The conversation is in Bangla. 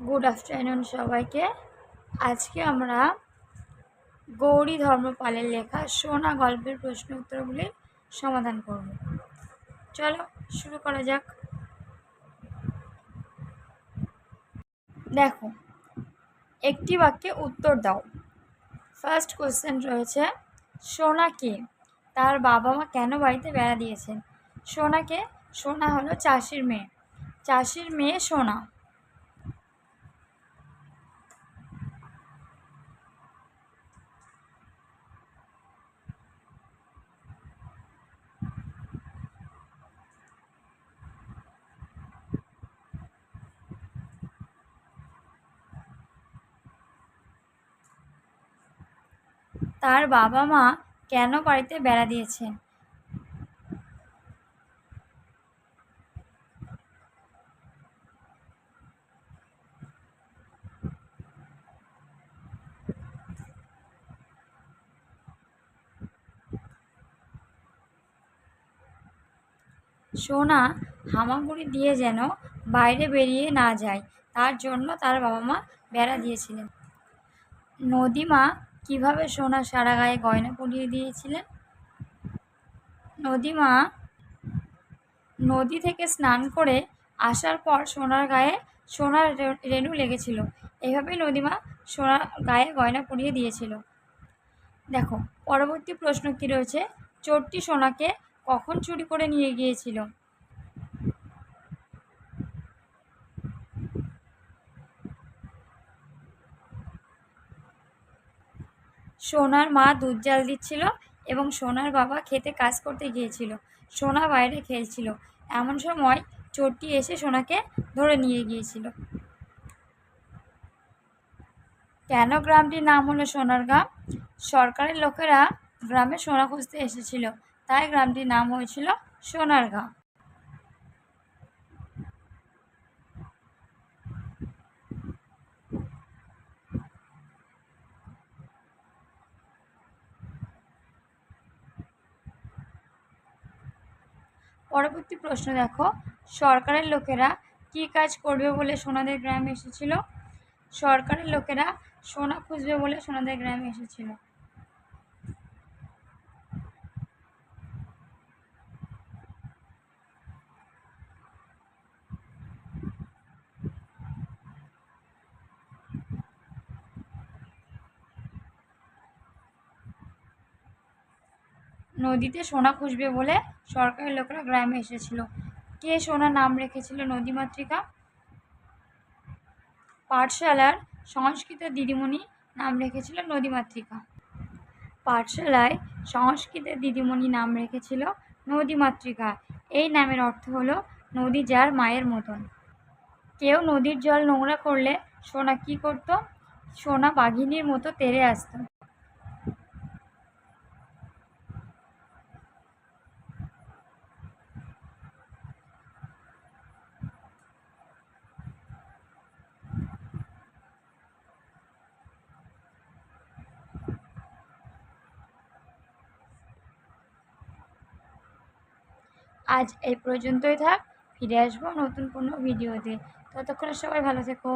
গুড আফটারনুন সবাইকে। আজকে আমরা গৌরী ধর্মপালের লেখা সোনা গল্পের প্রশ্ন উত্তরগুলির সমাধান করব। চলো শুরু করা যাক। দেখো, একটি বাক্যে উত্তর দাও। ফার্স্ট কোশ্চেন রয়েছে, সোনা কে? তার বাবা মা কেন বাড়িতে বেড়া দিয়েছেন? সোনাকে? সোনা হলো চাষির মেয়ে। চাষির মেয়ে সোনা। তার বাবা মা কেন বাড়িতে বেড়া দিয়েছেন? সোনা হামাগুড়ি দিয়ে যেন বাইরে বেরিয়ে না যায়, তার জন্য তার বাবা মা বেড়া দিয়েছিলেন। নদীমা কিভাবে সোনা সারা গায়ে গয়না পরিয়ে দিয়েছিলেন? নদীমা নদী থেকে স্নান করে আসার পর সোনার গায়ে সোনার রেণু লেগেছিল। এভাবেই নদীমা সোনার গায়ে গয়না পরিয়ে দিয়েছিল। দেখো, পরবর্তী প্রশ্ন কি রয়েছে, চোরটি সোনাকে কখন চুরি করে নিয়ে গিয়েছিল? সোনার মা দুধ জাল দিচ্ছিল এবং সোনার বাবা খেতে কাজ করতে গিয়েছিল। সোনা বাইরে খেলছিল, এমন সময় চোরটি এসে সোনাকে ধরে নিয়ে গিয়েছিল। কেন গ্রামটির নাম হলো সোনারগাঁ? সরকারের লোকেরা গ্রামে সোনা খুঁজতে এসেছিল, তাই গ্রামটির নাম হয়েছিল সোনারগাঁ। পরবর্তী প্রশ্ন দেখো, সরকারের লোকেরা কী কাজ করবে বলে সোনাদের গ্রামে এসেছিল? সরকারের লোকেরা সোনা খুঁজবে বলে সোনাদের গ্রামে এসেছিল। নদীতে সোনা খুঁজবে বলে সরকারের লোকেরা গ্রামে এসেছিল। কে সোনার নাম রেখেছিল নদীমাতৃকা? পাঠশালার সংস্কৃত দিদিমণি নাম রেখেছিল নদীমাতৃকা। পাঠশালায় সংস্কৃতের দিদিমণি নাম রেখেছিল নদীমাতৃকা। এই নামের অর্থ হলো নদী যার মায়ের মতন। কেউ নদীর জল নোংরা করলে সোনা কী করত? সোনা বাঘিনীর মতো তেড়ে আসত। আজ এই পর্যন্তই থাক, ফিরে আসবো নতুন কোনো ভিডিওতে। ততক্ষণে সবাই ভালো থেকো।